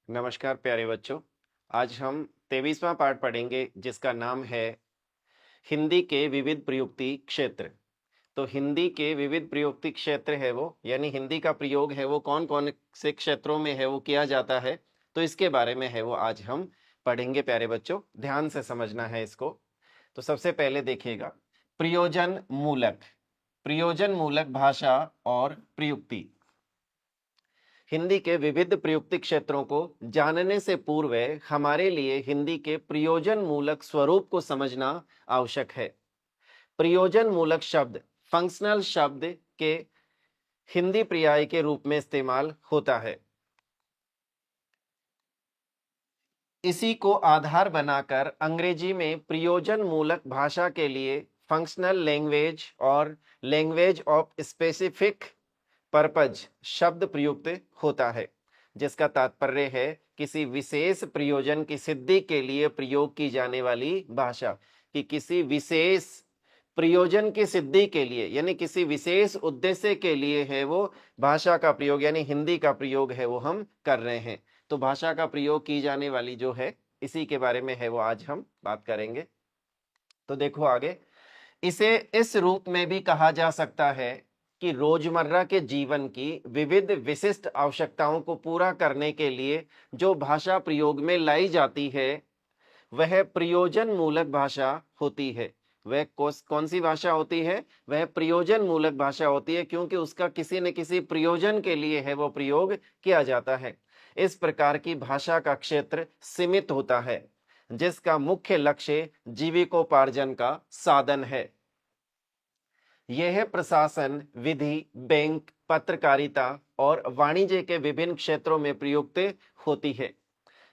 नमस्कार प्यारे बच्चों। आज हम 23वां पाठ पढ़ेंगे जिसका नाम है हिंदी के विविध प्रयुक्ति क्षेत्र। तो हिंदी के विविध प्रयुक्ति क्षेत्र है वो, यानी हिंदी का प्रयोग है वो कौन कौन से क्षेत्रों में है वो किया जाता है, तो इसके बारे में है वो आज हम पढ़ेंगे। प्यारे बच्चों, ध्यान से समझना है इसको। तो सबसे पहले देखिएगा, प्रयोजन मूलक भाषा और प्रयुक्ति। हिंदी के विविध प्रयुक्ति क्षेत्रों को जानने से पूर्व हमारे लिए हिंदी के प्रयोजन मूलक स्वरूप को समझना आवश्यक है। प्रयोजन मूलक शब्द फंक्शनल शब्द के हिंदी पर्याय के रूप में इस्तेमाल होता है। इसी को आधार बनाकर अंग्रेजी में प्रयोजन मूलक भाषा के लिए फंक्शनल लैंग्वेज और लैंग्वेज ऑफ स्पेसिफिक पर्पज शब्द प्रयुक्त होता है, जिसका तात्पर्य है किसी विशेष प्रयोजन की सिद्धि के लिए प्रयोग की जाने वाली भाषा। कि किसी विशेष प्रयोजन की सिद्धि के लिए यानी किसी विशेष उद्देश्य के लिए है वो भाषा का प्रयोग, यानी हिंदी का प्रयोग है वो हम कर रहे हैं। तो भाषा का प्रयोग की जाने वाली जो है, इसी के बारे में है वो आज हम बात करेंगे। तो देखो आगे, इसे इस रूप में भी कहा जा सकता है कि रोजमर्रा के जीवन की विविध विशिष्ट आवश्यकताओं को पूरा करने के लिए जो भाषा प्रयोग में लाई जाती है वह प्रयोजन मूलक भाषा होती है। वह कौन सी भाषा होती है? वह प्रयोजन मूलक भाषा होती है, क्योंकि उसका किसी न किसी प्रयोजन के लिए है वो प्रयोग किया जाता है। इस प्रकार की भाषा का क्षेत्र सीमित होता है, जिसका मुख्य लक्ष्य जीविकोपार्जन का साधन है। यह प्रशासन, विधि, बैंक, पत्रकारिता और वाणिज्य के विभिन्न क्षेत्रों में प्रयुक्त होती है।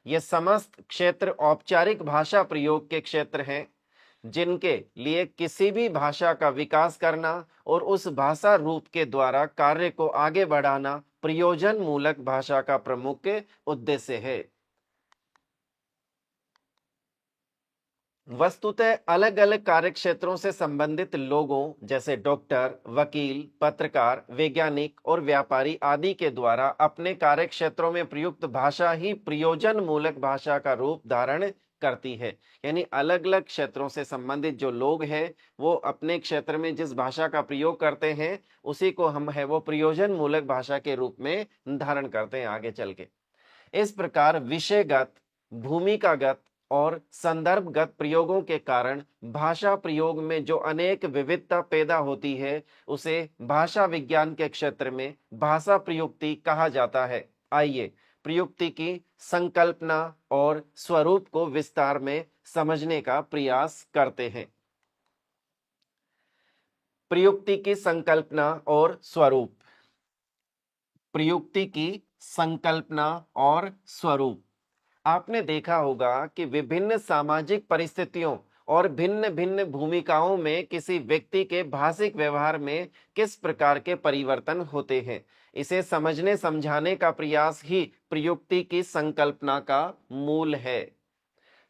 ये समस्त क्षेत्र औपचारिक भाषा प्रयोग के क्षेत्र हैं, जिनके लिए किसी भी भाषा का विकास करना और उस भाषा रूप के द्वारा कार्य को आगे बढ़ाना प्रयोजन मूलक भाषा का प्रमुख उद्देश्य है। वस्तुतः अलग अलग कार्य क्षेत्रों से संबंधित लोगों जैसे डॉक्टर, वकील, पत्रकार, वैज्ञानिक और व्यापारी आदि के द्वारा अपने कार्य क्षेत्रों में प्रयुक्त भाषा ही प्रयोजन मूलक भाषा का रूप धारण करती है। यानी अलग अलग क्षेत्रों से संबंधित जो लोग हैं वो अपने क्षेत्र में जिस भाषा का प्रयोग करते हैं उसी को हम है वो प्रयोजन मूलक भाषा के रूप में धारण करते हैं आगे चल के। इस प्रकार विषयगत, भूमिकागत और संदर्भगत प्रयोगों के कारण भाषा प्रयोग में जो अनेक विविधता पैदा होती है उसे भाषा विज्ञान के क्षेत्र में भाषा प्रयुक्ति कहा जाता है। आइए प्रयुक्ति की संकल्पना और स्वरूप को विस्तार में समझने का प्रयास करते हैं। प्रयुक्ति की संकल्पना और स्वरूप। प्रयुक्ति की संकल्पना और स्वरूप। आपने देखा होगा कि विभिन्न सामाजिक परिस्थितियों और भिन्न भिन्न भूमिकाओं में किसी व्यक्ति के भाषिक व्यवहार में किस प्रकार के परिवर्तन होते हैं, इसे समझने समझाने का प्रयास ही प्रयुक्ति की संकल्पना का मूल है।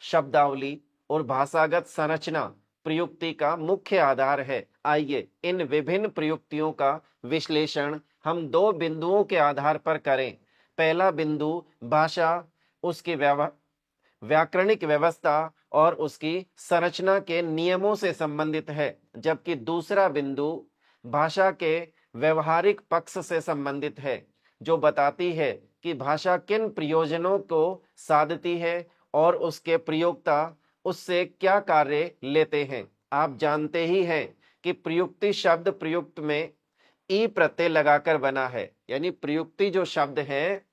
शब्दावली और भाषागत संरचना प्रयुक्ति का मुख्य आधार है। आइए इन विभिन्न प्रयुक्तियों का विश्लेषण हम दो बिंदुओं के आधार पर करें। पहला बिंदु भाषा, उसकी व्याकरणिक व्यवस्था और उसकी संरचना के नियमों से संबंधित है, जबकि दूसरा बिंदु भाषा के व्यवहारिक पक्ष से संबंधित है, जो बताती है कि भाषा किन प्रयोजनों को साधती है और उसके प्रयोक्ता उससे क्या कार्य लेते हैं। आप जानते ही हैं कि प्रयुक्ति शब्द प्रयुक्त में ई प्रत्यय लगाकर बना है। यानी प्रयुक्ति जो शब्द है,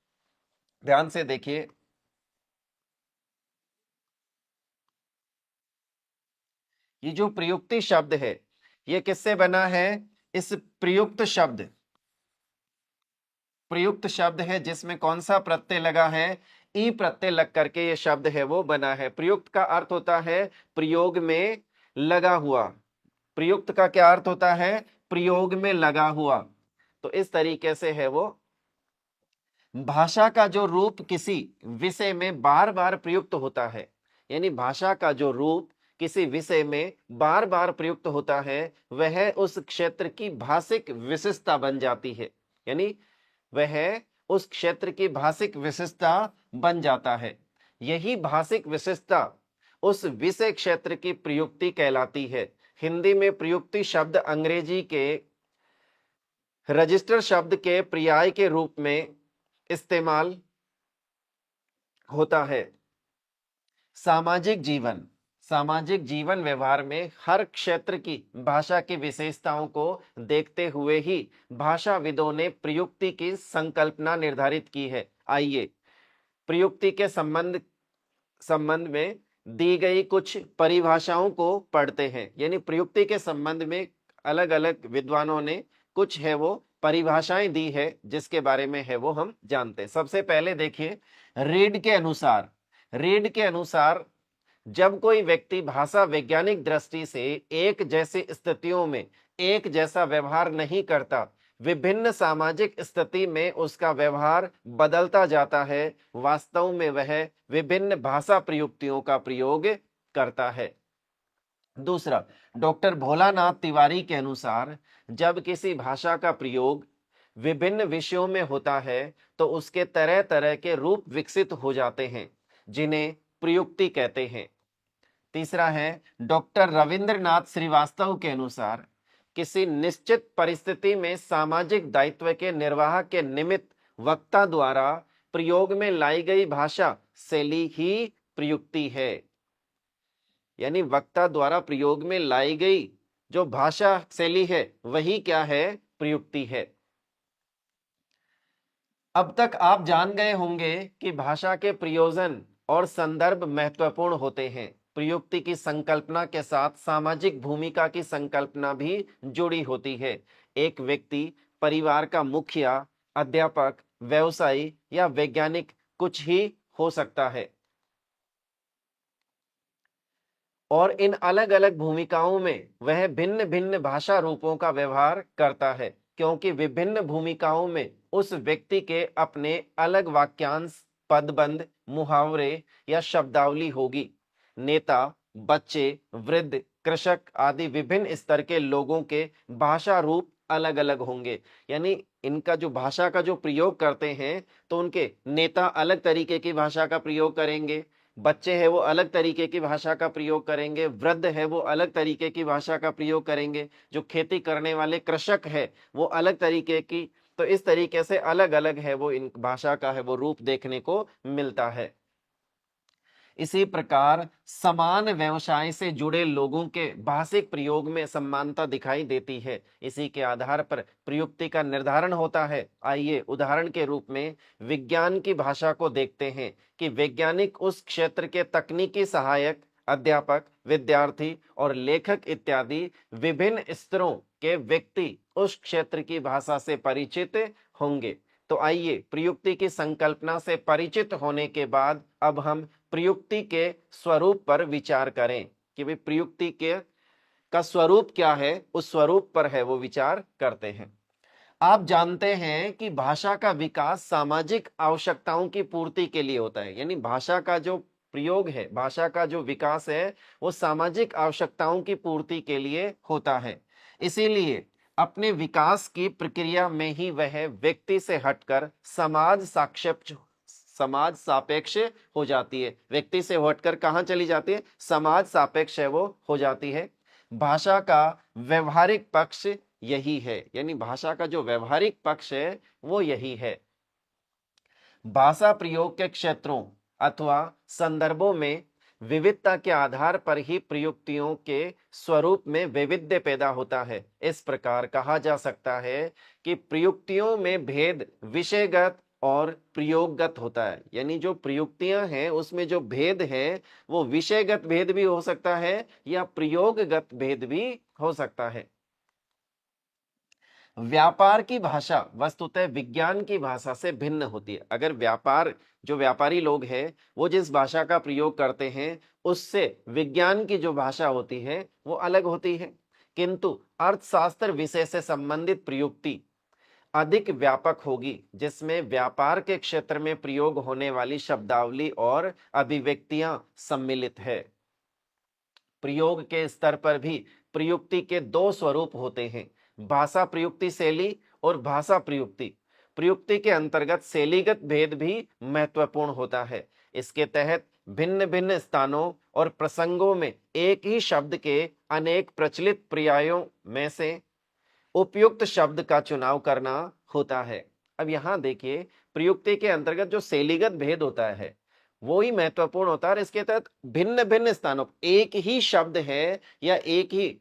ध्यान से देखिए, ये जो प्रयुक्ति शब्द है ये किससे बना है? इस प्रयुक्त शब्द है जिसमें कौन सा प्रत्यय लगा है? ई प्रत्यय लग करके ये शब्द है वो बना है। प्रयुक्त का अर्थ होता है प्रयोग में लगा हुआ। प्रयुक्त का क्या अर्थ होता है? प्रयोग में लगा हुआ। तो इस तरीके से है वो भाषा का जो रूप किसी विषय में बार बार प्रयुक्त होता है, यानी भाषा का जो रूप किसी विषय में बार बार प्रयुक्त होता है वह उस क्षेत्र की भाषिक विशेषता बन जाती है। यानी वह उस क्षेत्र की भाषिक विशेषता बन जाता है। यही भाषिक विशेषता उस विषय क्षेत्र की प्रयुक्ति कहलाती है। हिंदी में प्रयुक्ति शब्द अंग्रेजी के रजिस्टर शब्द के पर्याय के रूप में इस्तेमाल होता है। सामाजिक जीवन, सामाजिक जीवन व्यवहार में हर क्षेत्र की भाषा की विशेषताओं को देखते हुए ही भाषाविदों ने प्रयुक्ति की संकल्पना निर्धारित की है। आइए प्रयुक्ति के संबंध में दी गई कुछ परिभाषाओं को पढ़ते हैं। यानी प्रयुक्ति के संबंध में अलग अलग विद्वानों ने कुछ है वो परिभाषाएं दी है, जिसके बारे में है वो हम जानते हैं। सबसे पहले देखिए, रीड के अनुसार जब कोई व्यक्ति भाषा वैज्ञानिक दृष्टि से एक जैसी स्थितियों में एक जैसा व्यवहार नहीं करता, विभिन्न सामाजिक स्थिति में उसका व्यवहार बदलता जाता है, वास्तव में वह विभिन्न भाषा प्रयुक्तियों का प्रयोग करता है। दूसरा, डॉक्टर भोलानाथ तिवारी के अनुसार जब किसी भाषा का प्रयोग विभिन्न विषयों में होता है तो उसके तरह तरह के रूप विकसित हो जाते हैं, जिन्हें प्रयुक्ति कहते हैं। तीसरा है, डॉक्टर रविंद्रनाथ श्रीवास्तव के अनुसार किसी निश्चित परिस्थिति में सामाजिक दायित्व के निर्वाह के निमित्त वक्ता द्वारा प्रयोग में लाई गई भाषा शैली ही प्रयुक्ति है। यानी वक्ता द्वारा प्रयोग में लाई गई जो भाषा शैली है वही क्या है, प्रयुक्ति है। अब तक आप जान गए होंगे कि भाषा के प्रयोजन और संदर्भ महत्वपूर्ण होते हैं। प्रयुक्ति की संकल्पना के साथ सामाजिक भूमिका की संकल्पना भी जुड़ी होती है। एक व्यक्ति परिवार का मुखिया, अध्यापक, व्यवसायी या वैज्ञानिक कुछ ही हो सकता है, और इन अलग अलग भूमिकाओं में वह भिन्न भिन्न भाषा रूपों का व्यवहार करता है, क्योंकि विभिन्न भूमिकाओं में उस व्यक्ति के अपने अलग वाक्यांश, पदबंध, मुहावरे या शब्दावली होगी। नेता, बच्चे, वृद्ध, कृषक आदि विभिन्न स्तर के लोगों के भाषा रूप अलग अलग होंगे। यानी इनका जो भाषा का जो प्रयोग करते हैं, तो उनके नेता अलग तरीके की भाषा का प्रयोग करेंगे, बच्चे हैं वो अलग तरीके की भाषा का प्रयोग करेंगे, वृद्ध है वो अलग तरीके की भाषा का प्रयोग करेंगे, जो खेती करने वाले कृषक है वो अलग तरीके की। तो इस तरीके से अलग अलग है वो इन भाषा का है वो रूप देखने को मिलता है। इसी प्रकार समान व्यवसाय से जुड़े लोगों के भाषिक प्रयोग में समानता दिखाई देती है। इसी के आधार पर प्रयुक्ति का निर्धारण होता है। आइए उदाहरण के रूप में विज्ञान की भाषा को देखते हैं कि वैज्ञानिक उस क्षेत्र के तकनीकी सहायक, अध्यापक, विद्यार्थी और लेखक इत्यादि विभिन्न स्तरों के व्यक्ति उस क्षेत्र की भाषा से परिचित होंगे। तो आइए प्रयुक्ति की संकल्पना से परिचित होने के बाद अब हम प्रयुक्ति के स्वरूप पर विचार करें कि भाई प्रयुक्ति के का स्वरूप क्या है, उस स्वरूप पर है वो विचार करते हैं। आप जानते हैं कि भाषा का विकास सामाजिक आवश्यकताओं की पूर्ति के लिए होता है। यानी भाषा का जो प्रयोग है, भाषा का जो विकास है वो सामाजिक आवश्यकताओं की पूर्ति के लिए होता है। इसीलिए अपने विकास की प्रक्रिया में ही वह व्यक्ति से हटकर समाज सापेक्ष हो जाती है। व्यक्ति से हटकर कहाँ चली जाती है, समाज सापेक्ष है वो हो जाती है। भाषा का व्यवहारिक पक्ष यही है। यानी भाषा का जो व्यवहारिक पक्ष है वो यही है। भाषा प्रयोग के क्षेत्रों अथवा संदर्भों में विविधता के आधार पर ही प्रयुक्तियों के स्वरूप में वैविध्य पैदा होता है। इस प्रकार कहा जा सकता है कि प्रयुक्तियों में भेद विषयगत और प्रयोगगत होता है। यानी जो प्रयुक्तियां हैं उसमें जो भेद है वो विषयगत भेद भी हो सकता है या प्रयोगगत भेद भी हो सकता है। व्यापार की भाषा वस्तुतः विज्ञान की भाषा से भिन्न होती है। अगर जो व्यापारी लोग हैं वो जिस भाषा का प्रयोग करते हैं उससे विज्ञान की जो भाषा होती है वो अलग होती है, किंतु अर्थशास्त्र विषय से संबंधित प्रयुक्ति अधिक व्यापक होगी, जिसमें व्यापार के क्षेत्र में प्रयोग होने वाली शब्दावली और अभिव्यक्तियां सम्मिलित है। प्रयोग के स्तर पर भी प्रयुक्ति के दो स्वरूप होते हैं, भाषा प्रयुक्ति शैली और भाषा प्रयुक्ति। प्रयुक्ति के अंतर्गत शैलीगत भेद भी महत्वपूर्ण होता है। इसके तहत भिन्न भिन्न स्थानों और प्रसंगों में एक ही शब्द के अनेक प्रचलित पर्यायों में से उपयुक्त शब्द का चुनाव करना होता है। अब यहां देखिए, प्रयुक्ति के अंतर्गत जो शैलीगत भेद होता है वो ही महत्वपूर्ण होता है। और इसके तहत भिन्न भिन्न स्थानों, एक ही शब्द है या एक ही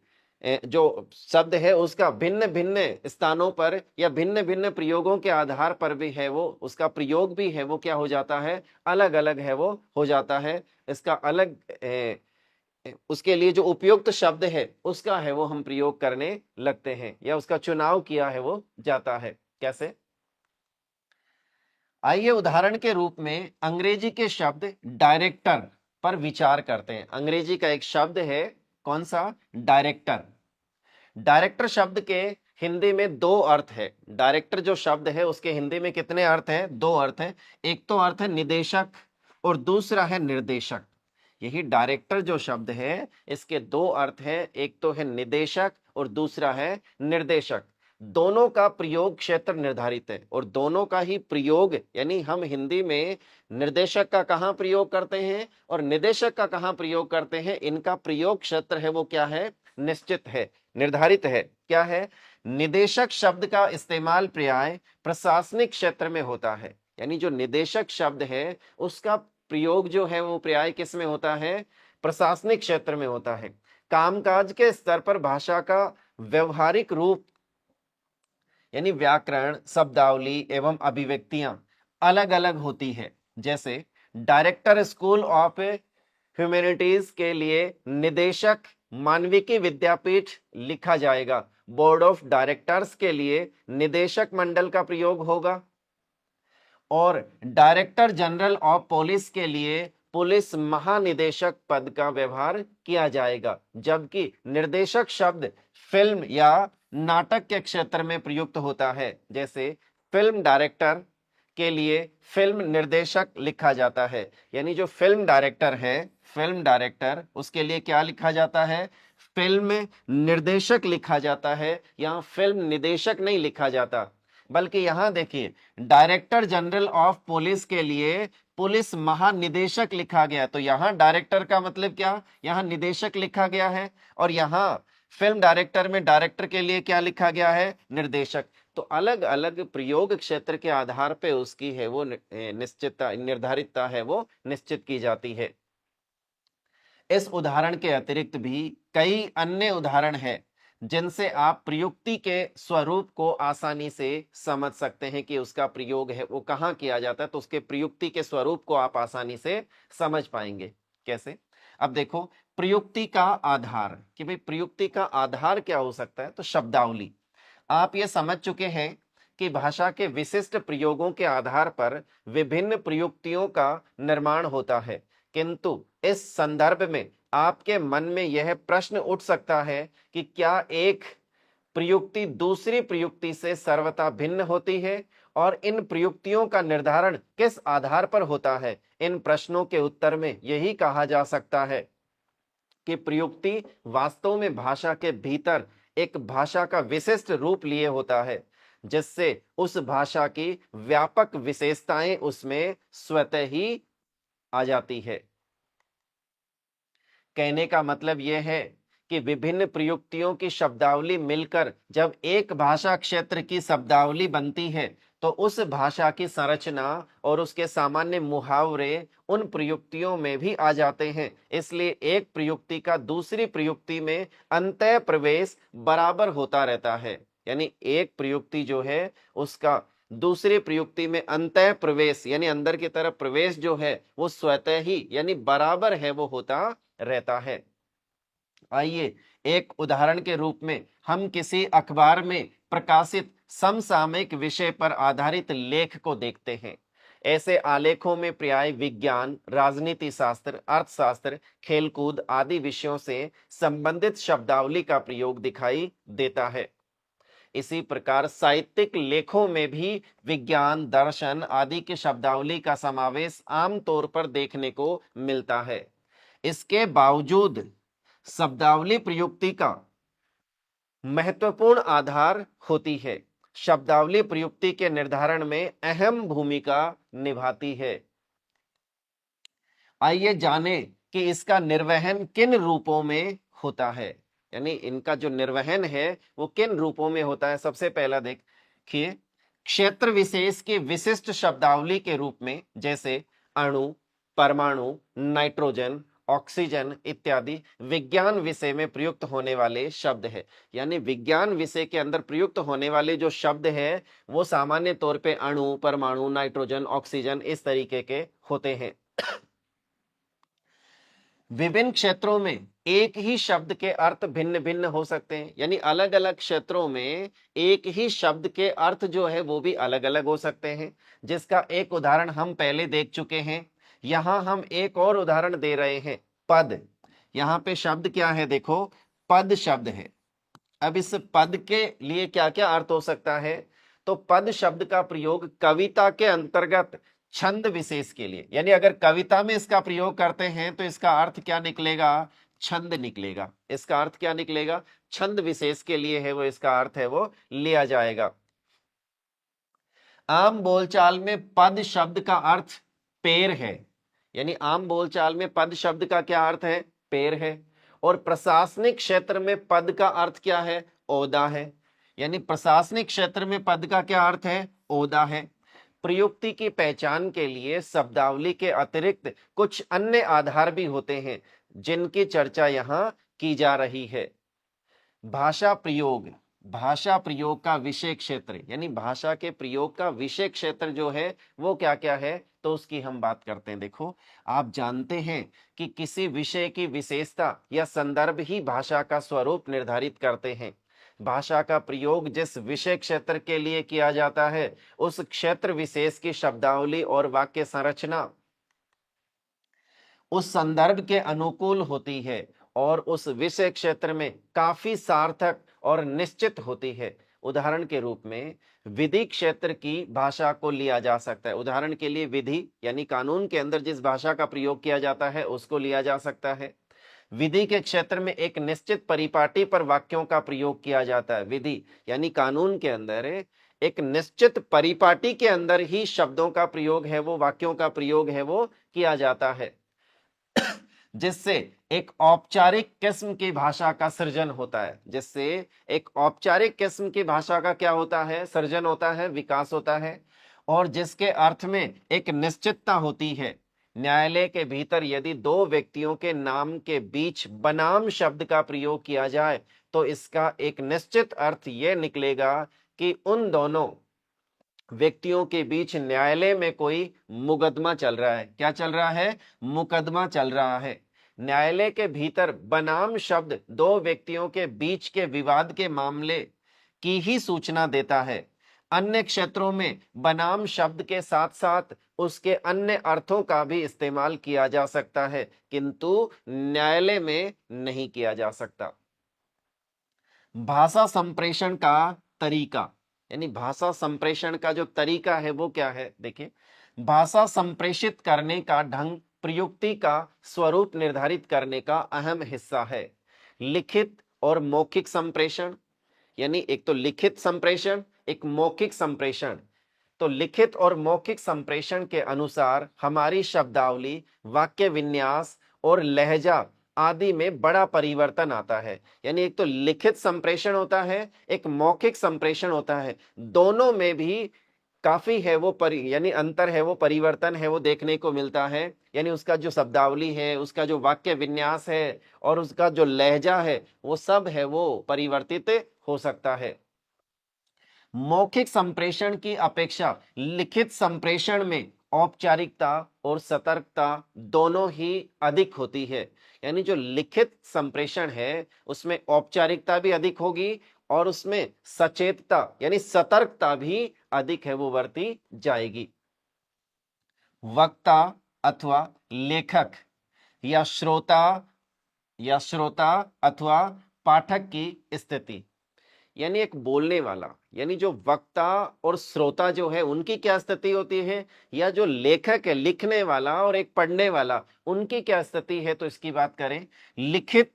जो शब्द है उसका भिन्न भिन्न स्थानों पर या भिन्न भिन्न प्रयोगों के आधार पर भी है, वो उसका प्रयोग भी है वो क्या हो जाता है, अलग अलग है वो हो जाता है। इसका अलग उसके लिए जो उपयुक्त शब्द है उसका है वो हम प्रयोग करने लगते हैं या उसका चुनाव किया है वो जाता है। कैसे? आइए उदाहरण के रूप में अंग्रेजी के शब्द डायरेक्टर पर विचार करते हैं। अंग्रेजी का एक शब्द है, कौन सा? डायरेक्टर। डायरेक्टर शब्द के हिंदी में दो अर्थ है। डायरेक्टर जो शब्द है उसके हिंदी में कितने अर्थ हैं? दो अर्थ हैं। एक तो अर्थ है निदेशक और दूसरा है निर्देशक। यही डायरेक्टर जो शब्द है इसके दो अर्थ है, एक तो है निदेशक और दूसरा है निर्देशक। दोनों का प्रयोग क्षेत्र निर्धारित है और दोनों का ही प्रयोग, यानी हम हिंदी में निर्देशक का कहां प्रयोग करते हैं और निदेशक का कहां प्रयोग करते हैं, इनका प्रयोग क्षेत्र है वो क्या है? निश्चित है, निर्धारित है। क्या है? निदेशक शब्द का इस्तेमाल प्राय प्रशासनिक क्षेत्र में होता है। यानी जो निदेशक शब्द है उसका प्रयोग जो है वो प्राय किस में होता है? प्रशासनिक क्षेत्र में होता है। कामकाज के स्तर पर भाषा का व्यवहारिक रूप यानी व्याकरण, शब्दावली एवं अभिव्यक्तियां अलग अलग होती है। जैसे डायरेक्टर स्कूल ऑफ ह्यूमैनिटीज के लिए निदेशक मानविकी विद्यापीठ लिखा जाएगा। बोर्ड ऑफ डायरेक्टर्स के लिए निदेशक मंडल का प्रयोग होगा। और डायरेक्टर जनरल ऑफ पुलिस के लिए पुलिस महानिदेशक पद का व्यवहार किया जाएगा। जबकि निर्देशक शब्द फिल्म या नाटक के क्षेत्र में प्रयुक्त होता है। जैसे फिल्म डायरेक्टर के लिए फिल्म निर्देशक लिखा जाता है। यानी जो फिल्म डायरेक्टर है, फिल्म डायरेक्टर, उसके लिए क्या लिखा जाता है? फिल्म निर्देशक लिखा जाता है। यहाँ फिल्म निदेशक नहीं लिखा जाता, बल्कि यहां देखिए डायरेक्टर जनरल ऑफ पुलिस के लिए पुलिस महानिदेशक लिखा गया। तो यहां डायरेक्टर का मतलब क्या? यहां निदेशक लिखा गया है। और यहां फिल्म डायरेक्टर में डायरेक्टर के लिए क्या लिखा गया है? निर्देशक। तो अलग अलग प्रयोग क्षेत्र के आधार पे उसकी है वो निश्चितता, निर्धारितता है वो निश्चित की जाती है। इस उदाहरण के अतिरिक्त भी कई अन्य उदाहरण हैं जिनसे आप प्रयुक्ति के स्वरूप को आसानी से समझ सकते हैं कि उसका प्रयोग है वो कहाँ किया जाता है। तो उसके प्रयुक्ति के स्वरूप को आप आसानी से समझ पाएंगे। कैसे? अब देखो, प्रयुक्ति का आधार, कि भाई प्रयुक्ति का आधार क्या हो सकता है? तो शब्दावली। आप ये समझ चुके हैं कि भाषा के विशिष्ट प्रयोगों के आधार पर विभिन्न प्रयुक्तियों का निर्माण होता है। किंतु इस संदर्भ में आपके मन में यह प्रश्न उठ सकता है कि क्या एक प्रयुक्ति दूसरी प्रयुक्ति से सर्वथा भिन्न होती है और इन प्रयुक्तियों का निर्धारण किस आधार पर होता है? इन प्रश्नों के उत्तर में यही कहा जा सकता है कि प्रयुक्ति वास्तव में भाषा के भीतर एक भाषा का विशिष्ट रूप लिए होता है, जिससे उस भाषा की व्यापक विशेषताएं उसमें स्वतः ही आ जाती है। कहने का मतलब यह है कि विभिन्न प्रयुक्तियों की शब्दावली मिलकर जब एक भाषा क्षेत्र की शब्दावली बनती है तो उस भाषा की संरचना और उसके सामान्य मुहावरे उन प्रयुक्तियों में भी आ जाते हैं। इसलिए एक प्रयुक्ति का दूसरी प्रयुक्ति में अंतः प्रवेश बराबर होता रहता है। यानी एक प्रयुक्ति जो है उसका दूसरी प्रयुक्ति में अंतः प्रवेश यानी अंदर की तरफ प्रवेश जो है वो स्वतः ही यानी बराबर है वो होता रहता है। आइए एक उदाहरण के रूप में हम किसी अखबार में प्रकाशित समसामयिक विषय पर आधारित लेख को देखते हैं। ऐसे आलेखों में प्राय विज्ञान, राजनीति शास्त्र, अर्थशास्त्र, खेलकूद आदि विषयों से संबंधित शब्दावली का प्रयोग दिखाई देता है। इसी प्रकार साहित्यिक लेखों में भी विज्ञान, दर्शन आदि की शब्दावली का समावेश आमतौर पर देखने को मिलता है। इसके बावजूद शब्दावली प्रयुक्ति का महत्वपूर्ण आधार होती है। शब्दावली प्रयुक्ति के निर्धारण में अहम भूमिका निभाती है। आइए जाने कि इसका निर्वहन किन रूपों में होता है, यानी इनका जो निर्वहन है वो किन रूपों में होता है। सबसे पहला देखिए, क्षेत्र विशेष की विशिष्ट शब्दावली के रूप में, जैसे अणु, परमाणु, नाइट्रोजन, ऑक्सीजन इत्यादि विज्ञान विषय में प्रयुक्त होने वाले शब्द है। यानी विज्ञान विषय के अंदर प्रयुक्त होने वाले जो शब्द है वो सामान्य तौर पे अणु, परमाणु, नाइट्रोजन, ऑक्सीजन इस तरीके के होते हैं। विभिन्न क्षेत्रों में एक ही शब्द के अर्थ भिन्न भिन्न हो सकते हैं, यानी अलग अलग क्षेत्रों में एक ही शब्द के अर्थ जो है वो भी अलग अलग हो सकते हैं, जिसका एक उदाहरण हम पहले देख चुके हैं। यहां हम एक और उदाहरण दे रहे हैं, पद। यहां पे शब्द क्या है, देखो पद शब्द है। अब इस पद के लिए क्या क्या अर्थ हो सकता है, तो पद शब्द का प्रयोग कविता के अंतर्गत छंद विशेष के लिए, यानी अगर कविता में इसका प्रयोग करते हैं तो इसका अर्थ क्या निकलेगा, छंद निकलेगा। इसका अर्थ क्या निकलेगा, छंद विशेष के लिए है वो, इसका अर्थ है वो लिया जाएगा। आम बोलचाल में पद शब्द का अर्थ पेड़ है, यानी आम बोलचाल में पद शब्द का क्या अर्थ है, पेड़ है। और प्रशासनिक क्षेत्र में पद का अर्थ क्या है, ओहदा है, यानी प्रशासनिक क्षेत्र में पद का क्या अर्थ है, ओहदा है। प्रयुक्ति की पहचान के लिए शब्दावली के अतिरिक्त कुछ अन्य आधार भी होते हैं जिनकी चर्चा यहां की जा रही है। भाषा प्रयोग, भाषा प्रयोग का विषय क्षेत्र, यानी भाषा के प्रयोग का विषय क्षेत्र जो है वो क्या क्या है, तो उसकी हम बात करते हैं। देखो, आप जानते हैं कि किसी विषय की विशेषता या संदर्भ ही भाषा का स्वरूप निर्धारित करते हैं। भाषा का प्रयोग जिस विषय क्षेत्र के लिए किया जाता है उस क्षेत्र विशेष की शब्दावली और वाक्य संरचना उस संदर्भ के अनुकूल होती है और उस विषय क्षेत्र में काफी सार्थक और निश्चित होती है। उदाहरण के रूप में विधि क्षेत्र की भाषा को लिया जा सकता है। उदाहरण के लिए विधि यानी कानून के अंदर जिस भाषा का प्रयोग किया जाता है उसको लिया जा सकता है। विधि के क्षेत्र में एक निश्चित परिपाटी पर वाक्यों का प्रयोग किया जाता है। विधि यानी कानून के अंदर एक निश्चित परिपाटी के अंदर ही शब्दों का प्रयोग है वो, वाक्यों का प्रयोग है वो किया जाता है, जिससे एक औपचारिक किस्म की भाषा का सृजन होता है। जिससे एक औपचारिक किस्म की भाषा का क्या होता है, सृजन होता है, विकास होता है, और जिसके अर्थ में एक निश्चितता होती है। न्यायालय के भीतर यदि दो व्यक्तियों के नाम के बीच बनाम शब्द का प्रयोग किया जाए तो इसका एक निश्चित अर्थ यह निकलेगा कि उन दोनों व्यक्तियों के बीच न्यायालय में कोई मुकदमा चल रहा है। क्या चल रहा है, मुकदमा चल रहा है। न्यायालय के भीतर बनाम शब्द दो व्यक्तियों के बीच के विवाद के मामले की ही सूचना देता है। अन्य क्षेत्रों में बनाम शब्द के साथ साथ उसके अन्य अर्थों का भी इस्तेमाल किया जा सकता है, किंतु न्यायालय में नहीं किया जा सकता। भाषा संप्रेषण का तरीका, यानी भाषा संप्रेषण का जो तरीका है वो क्या है, देखिए, भाषा संप्रेषित करने का ढंग प्रयुक्ति का स्वरूप निर्धारित करने का अहम हिस्सा है। लिखित और मौखिक संप्रेषण, यानी एक तो लिखित संप्रेषण, एक मौखिक संप्रेषण। तो लिखित और मौखिक संप्रेषण के अनुसार हमारी शब्दावली, वाक्य विन्यास और लहजा आदि में बड़ा परिवर्तन आता है। यानी एक तो लिखित संप्रेषण होता है, एक मौखिक संप्रेषण होता है, दोनों में भी काफी है वो यानी अंतर है वो, परिवर्तन है वो देखने को मिलता है। यानी उसका जो शब्दावली है, उसका जो वाक्य विन्यास है और उसका जो लहजा है वो सब है वो परिवर्तित हो सकता है। मौखिक संप्रेषण की अपेक्षा लिखित संप्रेषण में औपचारिकता और सतर्कता दोनों ही अधिक होती है। यानी जो लिखित संप्रेषण है उसमें औपचारिकता भी अधिक होगी और उसमें सचेतता यानी सतर्कता भी अधिक है वो बरती जाएगी। वक्ता अथवा लेखक या श्रोता अथवा पाठक की स्थिति, यानी एक बोलने वाला, यानी जो वक्ता और श्रोता जो है उनकी क्या स्थिति होती है, या जो लेखक है लिखने वाला और एक पढ़ने वाला उनकी क्या स्थिति है, तो इसकी बात करें। लिखित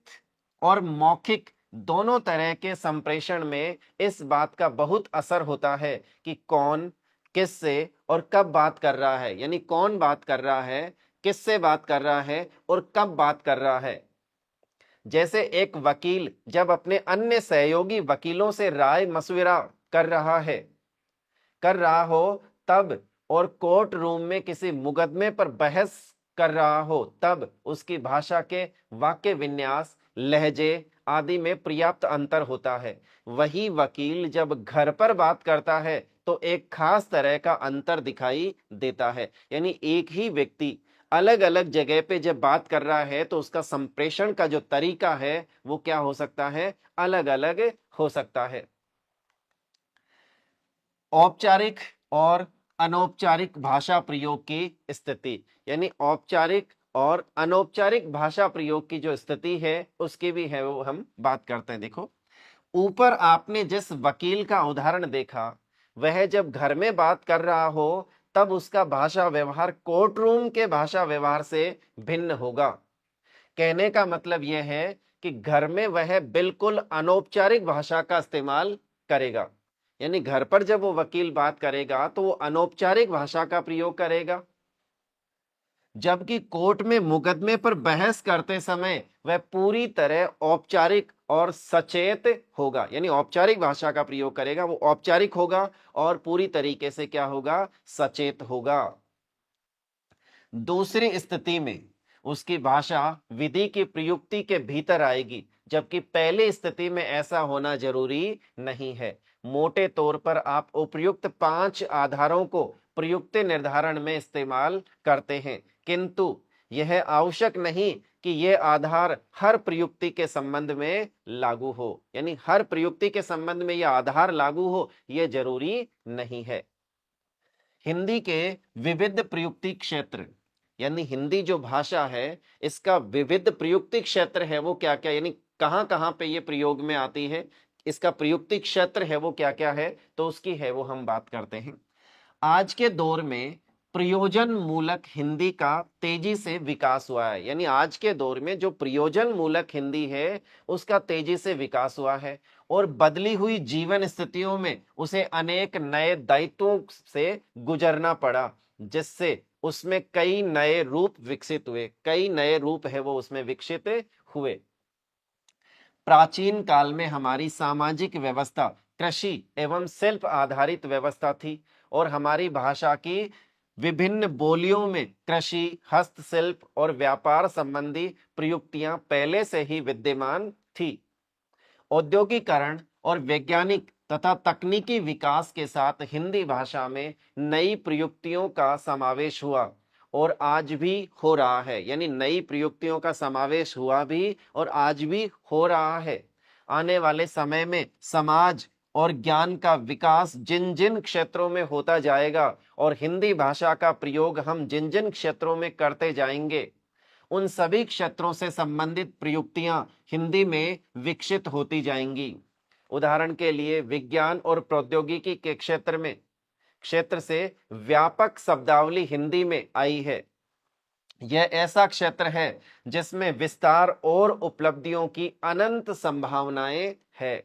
और मौखिक दोनों तरह के संप्रेषण में इस बात का बहुत असर होता है कि कौन किससे और कब बात कर रहा है, यानी कौन बात कर रहा है, किससे बात कर रहा है और कब बात कर रहा है। जैसे एक वकील जब अपने अन्य सहयोगी वकीलों से राय मशविरा कर रहा हो तब, और कोर्ट रूम में किसी मुकदमे पर बहस कर रहा हो तब, उसकी भाषा के वाक्य विन्यास, लहजे आदि में पर्याप्त अंतर होता है। वही वकील जब घर पर बात करता है तो एक खास तरह का अंतर दिखाई देता है। यानी एक ही व्यक्ति अलग अलग जगह पे जब बात कर रहा है तो उसका संप्रेषण का जो तरीका है वो क्या हो सकता है, अलग अलग हो सकता है। औपचारिक और अनौपचारिक भाषा प्रयोग की स्थिति, यानी औपचारिक और अनौपचारिक भाषा प्रयोग की जो स्थिति है उसकी भी है वो हम बात करते हैं। देखो, ऊपर आपने जिस वकील का उदाहरण देखा, वह जब घर में बात कर रहा हो तब उसका भाषा व्यवहार कोर्ट रूम के भाषा व्यवहार से भिन्न होगा। कहने का मतलब यह है कि घर में वह बिल्कुल अनौपचारिक भाषा का इस्तेमाल करेगा, यानी घर पर जब वो वकील बात करेगा तो वो अनौपचारिक भाषा का प्रयोग करेगा, जबकि कोर्ट में मुकदमे पर बहस करते समय वह पूरी तरह औपचारिक और सचेत होगा, यानी औपचारिक भाषा का प्रयोग करेगा, वो औपचारिक होगा और पूरी तरीके से क्या होगा, सचेत होगा। दूसरी स्थिति में उसकी भाषा विधि की प्रयुक्ति के भीतर आएगी, जबकि पहली स्थिति में ऐसा होना जरूरी नहीं है। मोटे तौर पर आप उपयुक्त 5 आधारों को प्रयुक्त निर्धारण में इस्तेमाल करते हैं, किंतु यह आवश्यक नहीं कि यह आधार हर प्रयुक्ति के संबंध में लागू हो, यानी हर प्रयुक्ति के संबंध में यह आधार लागू हो यह जरूरी नहीं है। हिंदी के विविध प्रयुक्ति क्षेत्र, यानी हिंदी जो भाषा है इसका विविध प्रयुक्ति क्षेत्र है वो क्या क्या, यानी कहां कहां पे ये प्रयोग में आती है, इसका प्रयुक्ति क्षेत्र है वो क्या क्या है, तो उसकी है वो हम बात करते हैं। आज के दौर में प्रयोजन मूलक हिंदी का तेजी से विकास हुआ है, यानी आज के दौर में जो प्रयोजन मूलक हिंदी है उसका तेजी से विकास हुआ है, और बदली हुई जीवन स्थितियों में उसे अनेक नए दायित्वों से गुजरना पड़ा, जिससे उसमें कई नए रूप विकसित हुए, कई नए रूप है वो उसमें विकसित हुए। प्राचीन काल में हमारी सामाजिक व्यवस्था कृषि एवं शिल्प आधारित व्यवस्था थी, और हमारी भाषा की विभिन्न बोलियों में कृषि, हस्तशिल्प और व्यापार संबंधी प्रयुक्तियां पहले से ही विद्यमान थी। औद्योगिकरण और वैज्ञानिक तथा तकनीकी विकास के साथ हिंदी भाषा में नई प्रयुक्तियों का समावेश हुआ और आज भी हो रहा है, यानी नई प्रयुक्तियों का समावेश हुआ भी और आज भी हो रहा है। आने वाले समय में समाज और ज्ञान का विकास जिन जिन क्षेत्रों में होता जाएगा और हिंदी भाषा का प्रयोग हम जिन जिन क्षेत्रों में करते जाएंगे, उन सभी क्षेत्रों से संबंधित प्रयुक्तियां हिंदी में विकसित होती जाएंगी। उदाहरण के लिए विज्ञान और प्रौद्योगिकी के क्षेत्र से व्यापक शब्दावली हिंदी में आई है। यह ऐसा क्षेत्र है जिसमें विस्तार और उपलब्धियों की अनंत संभावनाएं है।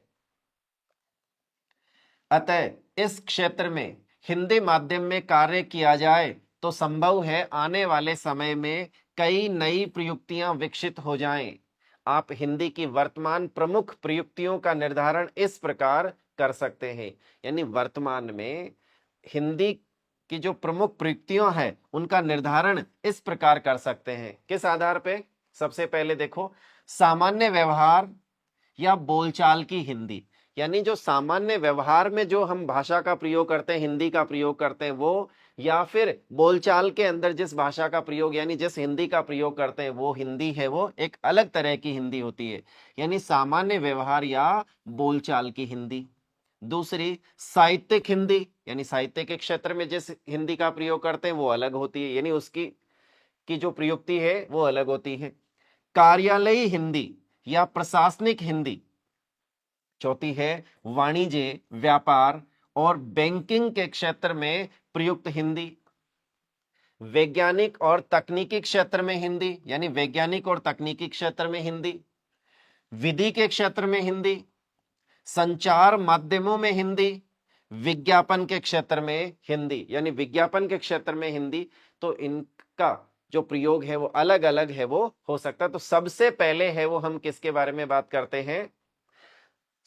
अतः इस क्षेत्र में हिंदी माध्यम में कार्य किया जाए तो संभव है आने वाले समय में कई नई प्रयुक्तियां विकसित हो जाएं। आप हिंदी की वर्तमान प्रमुख प्रयुक्तियों का निर्धारण इस प्रकार कर सकते हैं, यानी वर्तमान में हिंदी की जो प्रमुख प्रयुक्तियां हैं उनका निर्धारण इस प्रकार कर सकते हैं। किस आधार पे? सबसे पहले देखो, सामान्य व्यवहार या बोलचाल की हिंदी, यानी जो सामान्य व्यवहार में जो हम भाषा का प्रयोग करते हैं, हिंदी का प्रयोग करते हैं वो, या फिर बोलचाल के अंदर जिस भाषा का प्रयोग यानी जिस हिंदी का प्रयोग करते हैं वो हिंदी है वो एक अलग तरह की हिंदी होती है, यानी सामान्य व्यवहार या बोलचाल की हिंदी। दूसरी साहित्यिक हिंदी, यानी साहित्य के क्षेत्र में जिस हिंदी का प्रयोग करते हैं वो अलग होती है, यानी उसकी जो प्रयुक्ति है वो अलग होती है। कार्यालयी हिंदी या प्रशासनिक हिंदी। चौथी है वाणिज्य, व्यापार और बैंकिंग के क्षेत्र में प्रयुक्त हिंदी। वैज्ञानिक और तकनीकी क्षेत्र में हिंदी, यानी वैज्ञानिक और तकनीकी क्षेत्र में हिंदी। विधि के क्षेत्र में हिंदी, संचार माध्यमों में हिंदी, विज्ञापन के क्षेत्र में हिंदी। यानी विज्ञापन के क्षेत्र में हिंदी, तो इनका जो प्रयोग है वो अलग अलग है, वो हो सकता है। तो सबसे पहले है वो हम किसके बारे में बात करते हैं?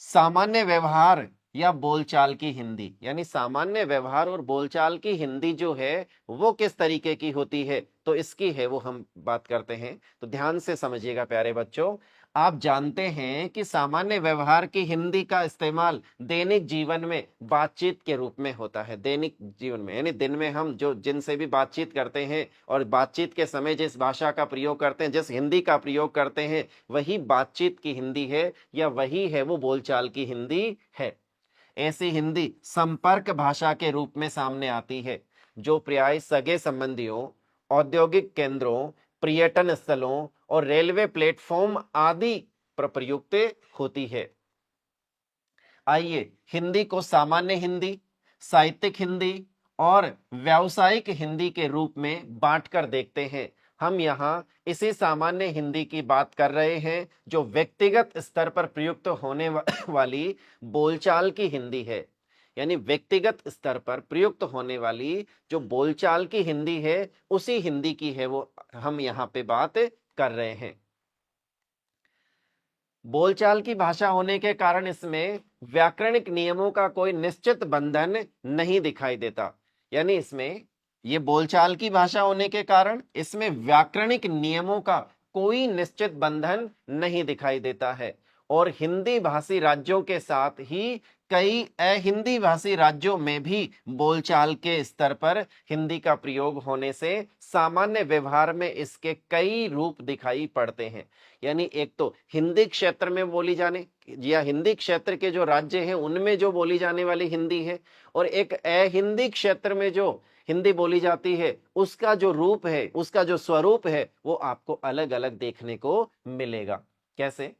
सामान्य व्यवहार या बोलचाल की हिंदी। यानी सामान्य व्यवहार और बोलचाल की हिंदी जो है वो किस तरीके की होती है, तो इसकी है वो हम बात करते हैं। तो ध्यान से समझिएगा प्यारे बच्चों, आप जानते हैं कि सामान्य व्यवहार की हिंदी का इस्तेमाल दैनिक जीवन में बातचीत के रूप में होता है। दैनिक जीवन में यानी दिन में हम जो जिनसे भी बातचीत करते हैं और बातचीत के समय जिस भाषा का प्रयोग करते हैं, जिस हिंदी का प्रयोग करते हैं, वही बातचीत की हिंदी है या वही है वो बोलचाल की हिंदी है। ऐसी हिंदी संपर्क भाषा के रूप में सामने आती है, जो प्राय सगे संबंधियों, औद्योगिक केंद्रों, पर्यटन स्थलों और रेलवे प्लेटफॉर्म आदि पर प्रयुक्त होती है। आइए हिंदी को सामान्य हिंदी, साहित्यिक हिंदी और व्यावसायिक हिंदी के रूप में बांटकर देखते हैं। हम यहाँ इसी सामान्य हिंदी की बात कर रहे हैं, जो व्यक्तिगत स्तर पर प्रयुक्त होने वाली बोलचाल की हिंदी है। यानी व्यक्तिगत स्तर पर प्रयुक्त होने वाली जो बोलचाल की हिंदी है, उसी हिंदी की है वो हम यहाँ पे बात कर रहे हैं। बोलचाल की भाषा होने के कारण इसमें व्याकरणिक नियमों का कोई निश्चित बंधन नहीं दिखाई देता। यानी इसमें ये बोलचाल की भाषा होने के कारण इसमें व्याकरणिक नियमों का कोई निश्चित बंधन नहीं दिखाई देता है, और हिंदी भाषी राज्यों के साथ ही कई अहिंदी भाषी राज्यों में भी बोलचाल के स्तर पर हिंदी का प्रयोग होने से सामान्य व्यवहार में इसके कई रूप दिखाई पड़ते हैं। यानी एक तो हिंदी क्षेत्र में बोली जाने या हिंदी क्षेत्र के जो राज्य हैं उनमें जो बोली जाने वाली हिंदी है, और एक अहिंदी क्षेत्र में जो हिंदी बोली जाती है उसका जो रूप है, उसका जो स्वरूप है, वो आपको अलग अलग देखने को मिलेगा। कैसे?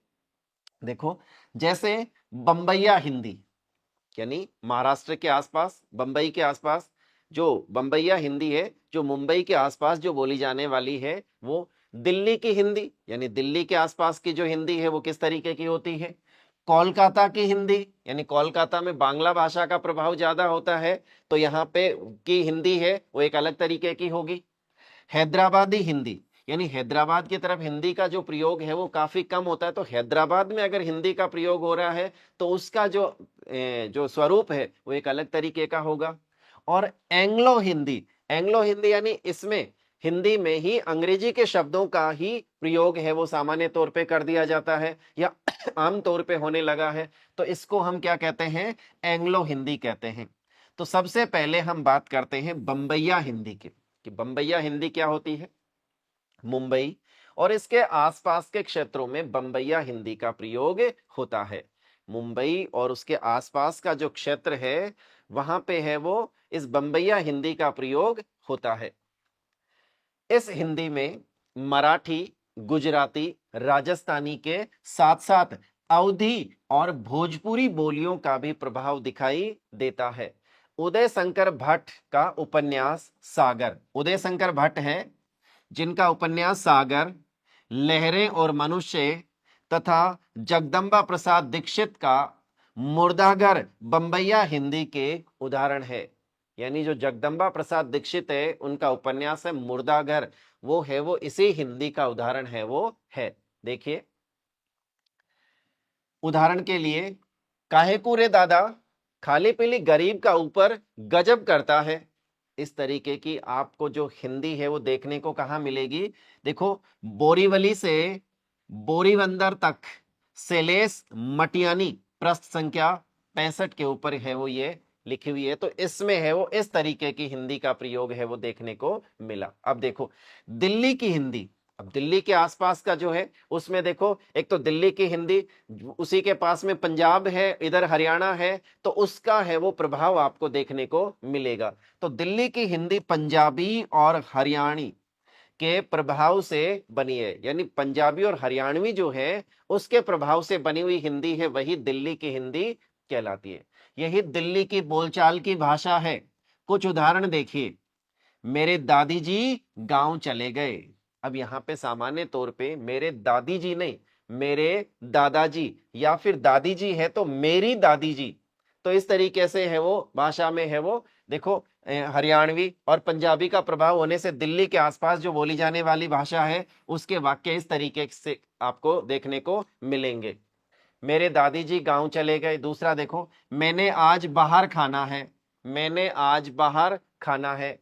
देखो, जैसे बंबईया हिंदी, यानी महाराष्ट्र के आसपास, बंबई के आसपास जो बंबईया हिंदी है, जो मुंबई के आसपास जो बोली जाने वाली है, वो दिल्ली की हिंदी, यानी दिल्ली के आसपास की जो हिंदी है वो किस तरीके की होती है? कोलकाता की हिंदी, यानी कोलकाता में बांग्ला भाषा का प्रभाव ज्यादा होता है, तो यहाँ पे की हिंदी है वो एक अलग तरीके की होगी। हैदराबादी हिंदी, यानी हैदराबाद की तरफ हिंदी का जो प्रयोग है वो काफी कम होता है, तो हैदराबाद में अगर हिंदी का प्रयोग हो रहा है तो उसका जो स्वरूप है वो एक अलग तरीके का होगा। और एंग्लो हिंदी, एंग्लो हिंदी यानी इसमें हिंदी में ही अंग्रेजी के शब्दों का ही प्रयोग है वो सामान्य तौर पे कर दिया जाता है या आम तौर पे होने लगा है, तो इसको हम क्या कहते हैं? एंग्लो हिंदी कहते हैं। तो सबसे पहले हम बात करते हैं बंबईया हिंदी की, कि बंबईया हिंदी क्या होती है। मुंबई और इसके आसपास के क्षेत्रों में बंबईया हिंदी का प्रयोग होता है। मुंबई और उसके आसपास का जो क्षेत्र है वहां पे है वो इस बंबईया हिंदी का प्रयोग होता है। इस हिंदी में मराठी, गुजराती, राजस्थानी के साथ साथ अवधी और भोजपुरी बोलियों का भी प्रभाव दिखाई देता है। उदय शंकर भट्ट का उपन्यास सागर, उदय शंकर भट्ट हैं जिनका उपन्यास सागर, लहरें और मनुष्य तथा जगदम्बा प्रसाद दीक्षित का मुर्दाघर बंबईया हिंदी के उदाहरण है। यानी जो जगदम्बा प्रसाद दीक्षित है उनका उपन्यास है मुर्दाघर, वो है वो इसी हिंदी का उदाहरण है वो है। देखिए उदाहरण के लिए, काहे को रे दादा खाली पीली गरीब का ऊपर गजब करता है, इस तरीके की आपको जो हिंदी है वो देखने को कहां मिलेगी? देखो, बोरीवली से बोरीबंदर तक सेलेस मटियानी प्रश्न संख्या 65 के ऊपर है वो ये लिखी हुई है, तो इसमें है वो इस तरीके की हिंदी का प्रयोग है वो देखने को मिला। अब देखो दिल्ली की हिंदी, अब दिल्ली के आसपास का जो है उसमें देखो, एक तो दिल्ली की हिंदी, उसी के पास में पंजाब है, इधर हरियाणा है, तो उसका है वो प्रभाव आपको देखने को मिलेगा। तो दिल्ली की हिंदी पंजाबी और हरियाणी के प्रभाव से बनी है, यानी पंजाबी और हरियाणवी जो है उसके प्रभाव से बनी हुई हिंदी है, वही दिल्ली की हिंदी कहलाती है। यही दिल्ली की बोलचाल की भाषा है। कुछ उदाहरण देखिए, मेरे दादी जी गांव चले गए। अब यहाँ पे सामान्य तौर पे मेरे दादी जी नहीं, मेरे दादाजी, या फिर दादी जी है तो मेरी दादी जी। तो इस तरीके से है वो भाषा में है वो देखो हरियाणवी और पंजाबी का प्रभाव होने से दिल्ली के आसपास जो बोली जाने वाली भाषा है उसके वाक्य इस तरीके से आपको देखने को मिलेंगे। मेरे दादी जी गांव चले गए। दूसरा देखो, मैंने आज बाहर खाना है, मैंने आज बाहर खाना है।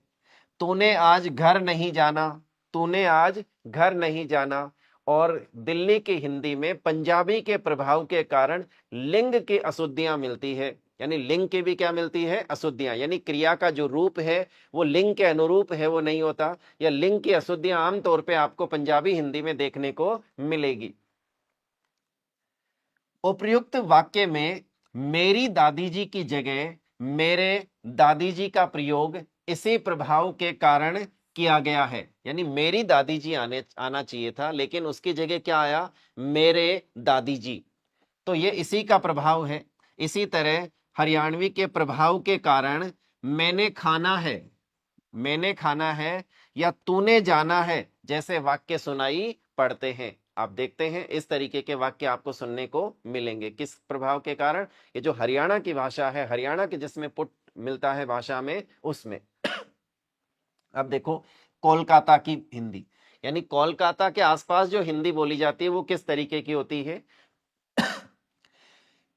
तूने आज घर नहीं जाना, तूने आज घर नहीं जाना। और दिल्ली की हिंदी में पंजाबी के प्रभाव के कारण लिंग की अशुद्धियां मिलती है, यानी लिंग की भी क्या मिलती है, अशुद्धियां, यानी क्रिया का जो रूप है वो लिंग के अनुरूप है वो नहीं होता, या लिंग की अशुद्धियां आमतौर पे आपको पंजाबी हिंदी में देखने को मिलेगी। उपर्युक्त वाक्य में मेरी दादी जी की जगह मेरे दादी जी का प्रयोग इसी प्रभाव के कारण किया गया है, यानी मेरी दादी जी आना चाहिए था, लेकिन उसकी जगह क्या आया, मेरे दादी जी। तो ये इसी का प्रभाव है। इसी तरह हरियाणवी के प्रभाव के कारण मैंने खाना है, मैंने खाना है, या तूने जाना है जैसे वाक्य सुनाई पड़ते हैं। आप देखते हैं इस तरीके के वाक्य आपको सुनने को मिलेंगे। किस प्रभाव के कारण, ये जो हरियाणा की भाषा है, हरियाणा के जिसमें पुट मिलता है भाषा में, उसमें। अब देखो कोलकाता की हिंदी, यानी कोलकाता के आसपास जो हिंदी बोली जाती है वो किस तरीके की होती है।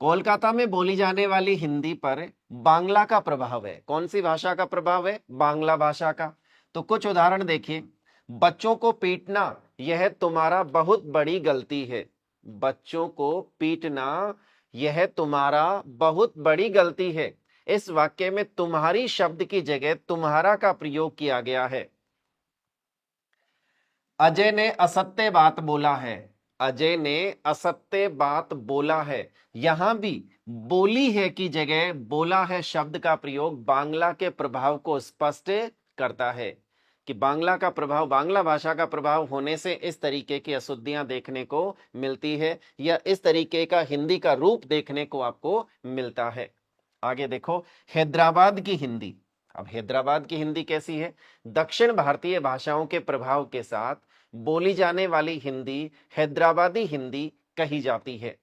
कोलकाता में बोली जाने वाली हिंदी पर बांग्ला का प्रभाव है। कौन सी भाषा का प्रभाव है, बांग्ला भाषा का। तो कुछ उदाहरण देखिए, बच्चों को पीटना यह तुम्हारा बहुत बड़ी गलती है, बच्चों को पीटना यह तुम्हारा बहुत बड़ी गलती है। इस वाक्य में तुम्हारी शब्द की जगह तुम्हारा का प्रयोग किया गया है। अजय ने असत्य बात बोला है, अजय ने असत्य बात बोला है। यहां भी बोली है की जगह बोला है शब्द का प्रयोग बांग्ला के प्रभाव को स्पष्ट करता है कि बांग्ला का प्रभाव, बांग्ला भाषा का प्रभाव होने से इस तरीके की अशुद्धियां देखने को मिलती है, या इस तरीके का हिंदी का रूप देखने को आपको मिलता है। आगे देखो हैदराबाद की हिंदी। अब हैदराबाद की हिंदी कैसी है, दक्षिण भारतीय भाषाओं के प्रभाव के साथ बोली जाने वाली हिंदी हैदराबादी हिंदी कही जाती है।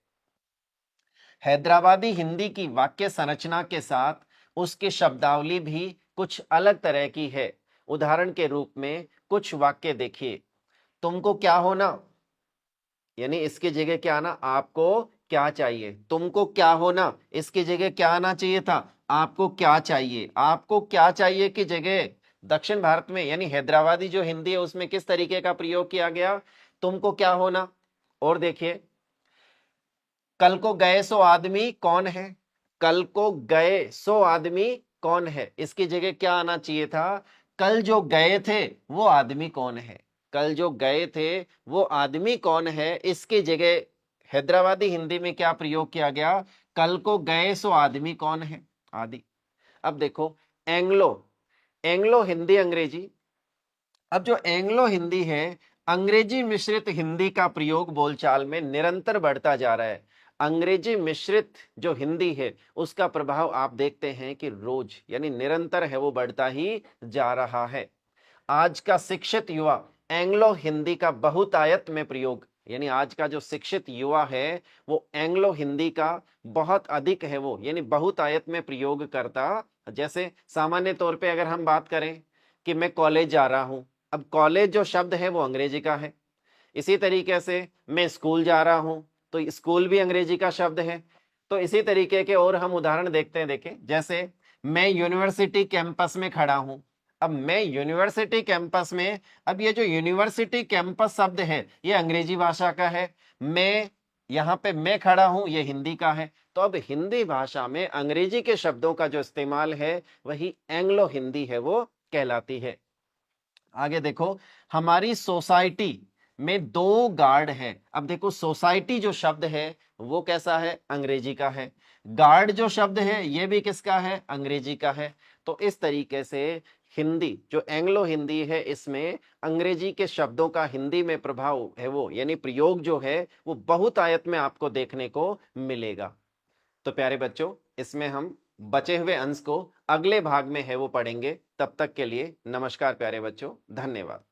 हैदराबादी हिंदी की वाक्य संरचना के साथ उसकी शब्दावली भी कुछ अलग तरह की है। उदाहरण के रूप में कुछ वाक्य देखिए, तुमको क्या होना, यानी इसकी जगह क्या आना, आपको क्या चाहिए। तुमको क्या होना, इसकी जगह क्या आना चाहिए था, आपको क्या चाहिए। आपको क्या चाहिए की जगह दक्षिण भारत में, यानी हैदराबादी जो हिंदी है उसमें किस तरीके का प्रयोग किया गया, तुमको क्या होना। और देखिए, कल को गए सो आदमी कौन है, कल को गए सो आदमी कौन है, इसकी जगह क्या आना चाहिए था, कल जो गए थे वो आदमी कौन है, कल जो गए थे वो आदमी कौन है। इसकी जगह हैदराबादी हिंदी में क्या प्रयोग किया गया, कल को गए सो आदमी कौन है, आदि। अब देखो एंग्लो, एंग्लो हिंदी अंग्रेजी। अब जो एंग्लो हिंदी है, अंग्रेजी मिश्रित हिंदी का प्रयोग बोलचाल में निरंतर बढ़ता जा रहा है। अंग्रेजी मिश्रित जो हिंदी है उसका प्रभाव आप देखते हैं कि रोज, यानी निरंतर है वो बढ़ता ही जा रहा है। आज का शिक्षित युवा एंग्लो हिंदी का बहुतायत में प्रयोग, यानी आज का जो शिक्षित युवा है वो एंग्लो हिंदी का बहुत अधिक है वो, यानी बहुतायत में प्रयोग करता। जैसे सामान्य तौर पे अगर हम बात करें कि मैं कॉलेज जा रहा हूं, अब कॉलेज जो शब्द है वो अंग्रेजी का है। इसी तरीके से मैं स्कूल जा रहा हूं तो स्कूल भी अंग्रेजी का शब्द है। तो इसी तरीके के और हम उदाहरण देखते हैं। देखें जैसे मैं यूनिवर्सिटी कैंपस में खड़ा हूं, अब मैं यूनिवर्सिटी कैंपस में, अब ये जो यूनिवर्सिटी कैंपस शब्द है ये अंग्रेजी भाषा का है। मैं यहाँ पे मैं खड़ा हूं ये हिंदी का है। तो अब हिंदी भाषा में अंग्रेजी के शब्दों का जो इस्तेमाल है वही एंग्लो हिंदी है वो कहलाती है। आगे देखो, हमारी सोसाइटी में 2 गार्ड हैं। अब देखो सोसाइटी जो शब्द है वो कैसा है, अंग्रेजी का है। गार्ड जो शब्द है ये भी किसका है, अंग्रेजी का है। तो इस तरीके से हिंदी जो एंग्लो हिंदी है इसमें अंग्रेजी के शब्दों का हिंदी में प्रभाव है वो, यानी प्रयोग जो है वो बहुतायत में आपको देखने को मिलेगा। तो प्यारे बच्चों, इसमें हम बचे हुए अंश को अगले भाग में है वो पढ़ेंगे। तब तक के लिए नमस्कार प्यारे बच्चों, धन्यवाद।